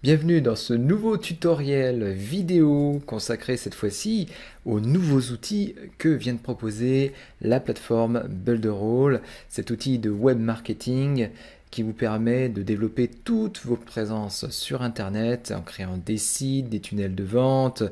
Bienvenue dans ce nouveau tutoriel vidéo consacré cette fois-ci aux nouveaux outils que vient de proposer la plateforme Builderall, cet outil de web marketing qui vous permet de développer toute vos présences sur Internet en créant des sites, des tunnels de vente,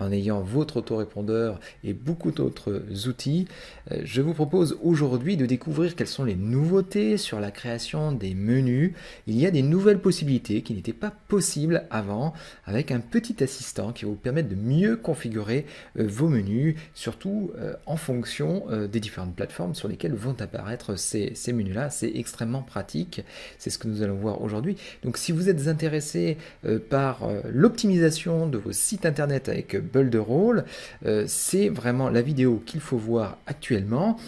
en ayant votre autorépondeur et beaucoup d'autres outils. Je vous propose aujourd'hui de découvrir quelles sont les nouveautés sur la création des menus. Il y a des nouvelles possibilités qui n'étaient pas possibles avant avec un petit assistant qui va vous permettre de mieux configurer vos menus, surtout en fonction des différentes plateformes sur lesquelles vont apparaître ces menus-là. C'est extrêmement pratique. C'est ce que nous allons voir aujourd'hui. Donc si vous êtes intéressé par l'optimisation de vos sites internet avec Builderall, c'est vraiment la vidéo qu'il faut voir actuellement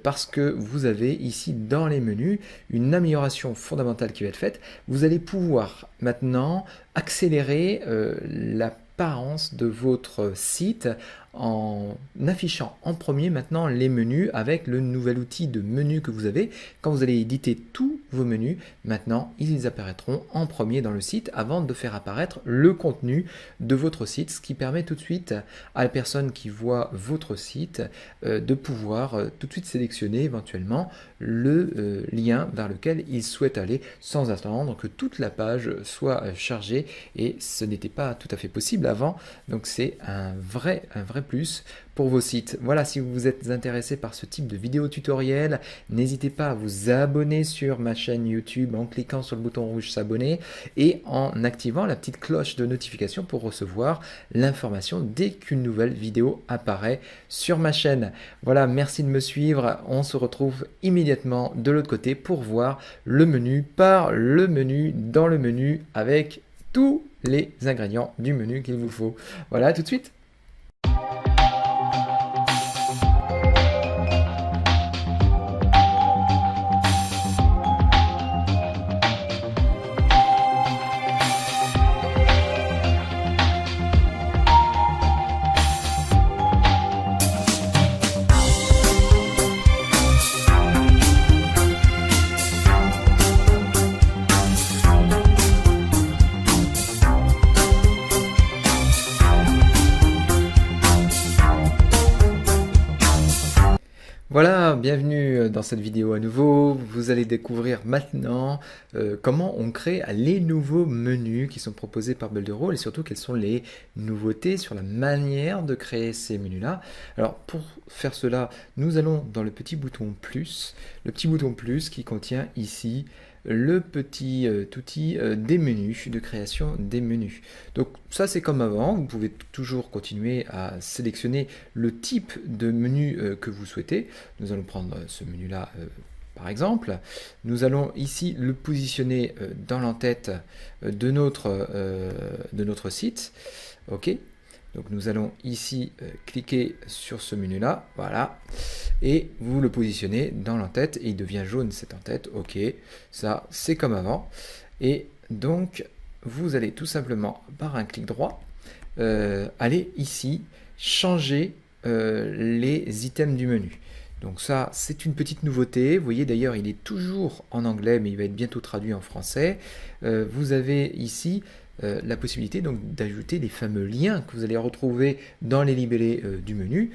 parce que vous avez ici dans les menus une amélioration fondamentale qui va être faite. Vous allez pouvoir maintenant accélérer l'apparence de votre site en affichant en premier maintenant les menus avec le nouvel outil de menu que vous avez. Quand vous allez éditer tous vos menus, maintenant ils apparaîtront en premier dans le site avant de faire apparaître le contenu de votre site, ce qui permet tout de suite à la personne qui voit votre site de pouvoir tout de suite sélectionner éventuellement le lien vers lequel il souhaite aller sans attendre que toute la page soit chargée, et ce n'était pas tout à fait possible avant, donc c'est un vrai plus pour vos sites. Voilà, si vous êtes intéressé par ce type de vidéo tutoriel, n'hésitez pas à vous abonner sur ma chaîne YouTube en cliquant sur le bouton rouge s'abonner et en activant la petite cloche de notification pour recevoir l'information dès qu'une nouvelle vidéo apparaît sur ma chaîne. Voilà, merci de me suivre. On se retrouve immédiatement de l'autre côté pour voir le menu par le menu dans le menu avec tous les ingrédients du menu qu'il vous faut. Voilà, à tout de suite. Voilà, bienvenue dans cette vidéo à nouveau. Vous allez découvrir maintenant comment on crée les nouveaux menus qui sont proposés par Builderall et surtout quelles sont les nouveautés sur la manière de créer ces menus-là. Alors pour faire cela, nous allons dans le petit bouton plus qui contient ici le petit outil des menus, de création des menus. Donc ça c'est comme avant, vous pouvez toujours continuer à sélectionner le type de menu que vous souhaitez. Nous allons prendre ce menu là par exemple. Nous allons ici le positionner dans l'entête de notre site. Ok. Donc nous allons ici cliquer sur ce menu là, voilà, et vous le positionnez dans l'entête et il devient jaune cette entête, ok, ça c'est comme avant. Et donc vous allez tout simplement par un clic droit aller ici changer les items du menu. Donc ça c'est une petite nouveauté, vous voyez d'ailleurs il est toujours en anglais mais il va être bientôt traduit en français. Vous avez ici la possibilité donc d'ajouter les fameux liens que vous allez retrouver dans les libellés du menu.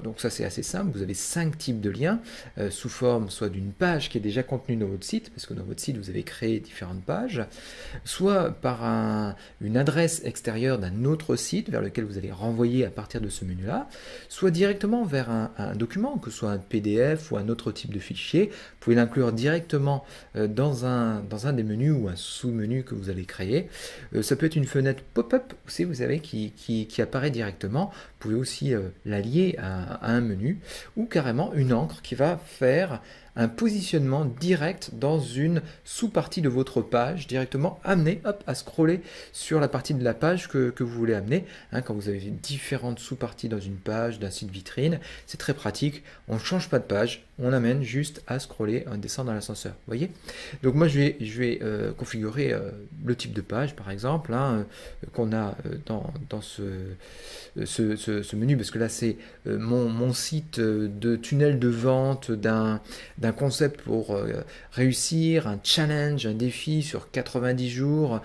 Donc ça c'est assez simple, vous avez 5 types de liens sous forme soit d'une page qui est déjà contenue dans votre site, parce que dans votre site vous avez créé différentes pages, soit par une adresse extérieure d'un autre site vers lequel vous allez renvoyer à partir de ce menu là, soit directement vers un document, que ce soit un PDF ou un autre type de fichier. Vous pouvez l'inclure directement dans un des menus ou un sous-menu que vous allez créer. Ça peut être une fenêtre pop-up aussi, vous savez, qui apparaît directement. Vous pouvez aussi la lier à un menu, ou carrément une encre qui va faire un positionnement direct dans une sous-partie de votre page, directement amener à scroller sur la partie de la page que vous voulez amener. Quand vous avez différentes sous-parties dans une page, d'un site vitrine, c'est très pratique. On ne change pas de page, on amène juste à scroller, à descendre dans l'ascenseur. Vous voyez? Donc moi je vais configurer le type de page par exemple qu'on a dans ce menu, parce que là c'est mon site de tunnel de vente d'un d'un concept pour réussir, un challenge, un défi sur 90 jours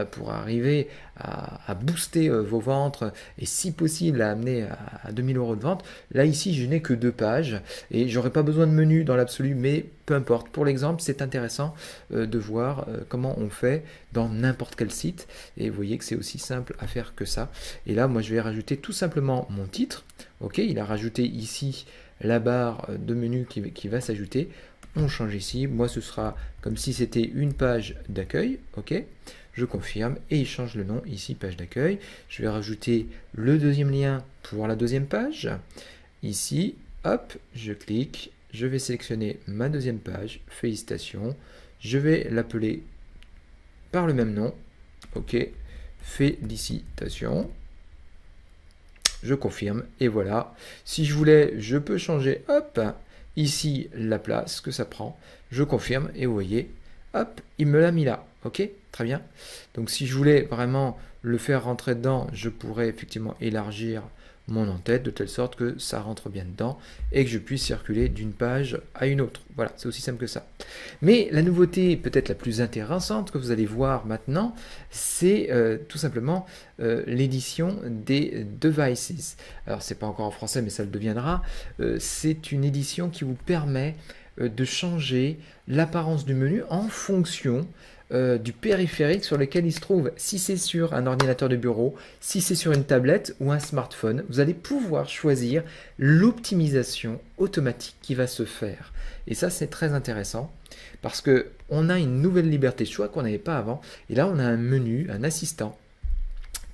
pour arriver à booster vos ventes et si possible à amener à 2000 euros de vente. Là ici je n'ai que 2 pages et j'aurais pas besoin de menu dans l'absolu, mais peu importe. Pour l'exemple, c'est intéressant de voir comment on fait dans n'importe quel site et vous voyez que c'est aussi simple à faire que ça. Et là moi je vais rajouter tout simplement mon titre. Ok, il a rajouté ici la barre de menu qui va s'ajouter. On change ici, moi ce sera comme si c'était une page d'accueil. Ok, je confirme et il change le nom ici, page d'accueil. Je vais rajouter le deuxième lien pour la deuxième page. Ici, hop, je clique, je vais sélectionner ma deuxième page, félicitations. Je vais l'appeler par le même nom. Ok, félicitations. Je confirme et voilà. Si je voulais, je peux changer, hop, ici la place que ça prend. Je confirme et vous voyez, hop, il me l'a mis là. Ok, très bien. Donc si je voulais vraiment le faire rentrer dedans, je pourrais effectivement élargir mon en-tête de telle sorte que ça rentre bien dedans et que je puisse circuler d'une page à une autre. Voilà, c'est aussi simple que ça. Mais la nouveauté peut-être la plus intéressante que vous allez voir maintenant, c'est tout simplement l'édition des devices. Alors c'est pas encore en français mais ça le deviendra. C'est une édition qui vous permet de changer l'apparence du menu en fonction du périphérique sur lequel il se trouve. Si c'est sur un ordinateur de bureau, si c'est sur une tablette ou un smartphone, vous allez pouvoir choisir l'optimisation automatique qui va se faire. Et ça, c'est très intéressant parce qu'on a une nouvelle liberté de choix qu'on n'avait pas avant. Et là, on a un menu, un assistant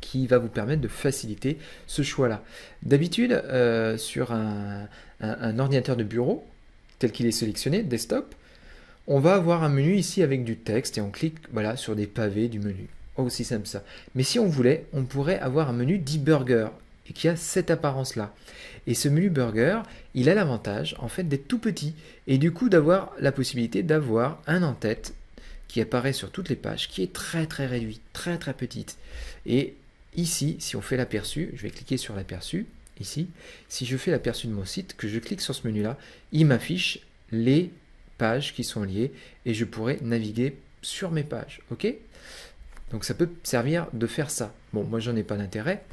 qui va vous permettre de faciliter ce choix-là. D'habitude, sur un ordinateur de bureau, tel qu'il est sélectionné, desktop, on va avoir un menu ici avec du texte et on clique voilà, sur des pavés du menu. Aussi simple ça. Mais si on voulait, on pourrait avoir un menu dit burger et qui a cette apparence-là. Et ce menu burger, il a l'avantage en fait d'être tout petit et du coup d'avoir la possibilité d'avoir un en-tête qui apparaît sur toutes les pages, qui est très très réduit, très très petite. Et ici, si on fait l'aperçu, je vais cliquer sur l'aperçu, ici, si je fais l'aperçu de mon site, que je clique sur ce menu-là, il m'affiche les pages qui sont liées et je pourrais naviguer sur mes pages. Ok, donc ça peut servir de faire ça. Bon, moi j'en ai pas d'intérêt,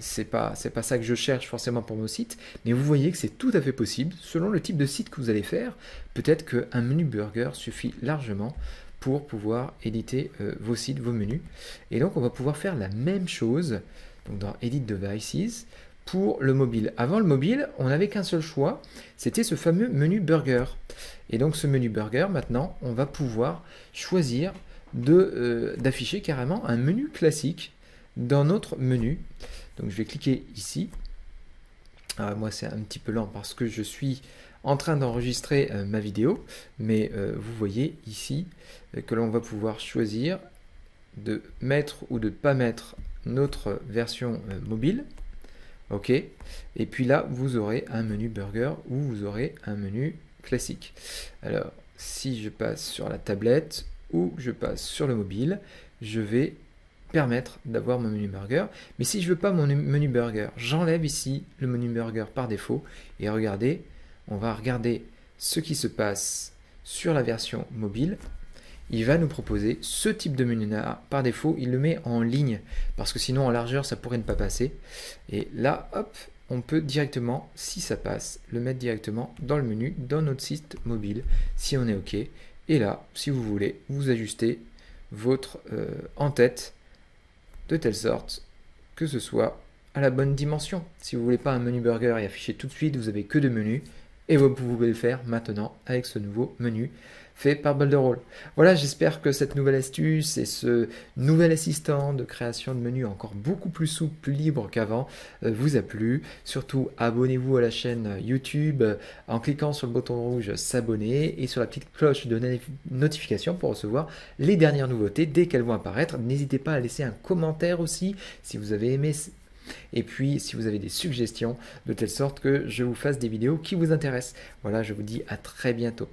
c'est pas ça que je cherche forcément pour mon site, mais vous voyez que c'est tout à fait possible selon le type de site que vous allez faire. Peut-être qu'un menu burger suffit largement pour pouvoir éditer vos sites, vos menus. Et donc on va pouvoir faire la même chose donc dans Edit Devices pour le mobile. Avant le mobile, on n'avait qu'un seul choix, c'était ce fameux menu burger. Et donc ce menu burger, maintenant, on va pouvoir choisir d'afficher carrément un menu classique dans notre menu. Donc je vais cliquer ici. Alors, moi c'est un petit peu lent parce que je suis en train d'enregistrer ma vidéo, mais vous voyez ici que l'on va pouvoir choisir de mettre ou de ne pas mettre notre version mobile. Ok, et puis là vous aurez un menu burger ou vous aurez un menu classique. Alors si je passe sur la tablette ou je passe sur le mobile, je vais permettre d'avoir mon menu burger. Mais si je veux pas mon menu burger, j'enlève ici le menu burger par défaut et regardez, on va regarder ce qui se passe sur la version mobile. Il va nous proposer ce type de menu-là. Par défaut, il le met en ligne, parce que sinon en largeur, ça pourrait ne pas passer. Et là, hop, on peut directement, si ça passe, le mettre directement dans le menu, dans notre site mobile, si on est OK. Et là, si vous voulez, vous ajustez votre en-tête de telle sorte que ce soit à la bonne dimension. Si vous ne voulez pas un menu burger et afficher tout de suite, vous n'avez que deux menus. Et vous pouvez le faire maintenant avec ce nouveau menu fait par Builderall. Voilà, j'espère que cette nouvelle astuce et ce nouvel assistant de création de menus encore beaucoup plus souple, plus libre qu'avant vous a plu. Surtout, abonnez-vous à la chaîne YouTube en cliquant sur le bouton rouge s'abonner et sur la petite cloche de notification pour recevoir les dernières nouveautés dès qu'elles vont apparaître. N'hésitez pas à laisser un commentaire aussi si vous avez aimé. Et puis, si vous avez des suggestions, de telle sorte que je vous fasse des vidéos qui vous intéressent. Voilà, je vous dis à très bientôt.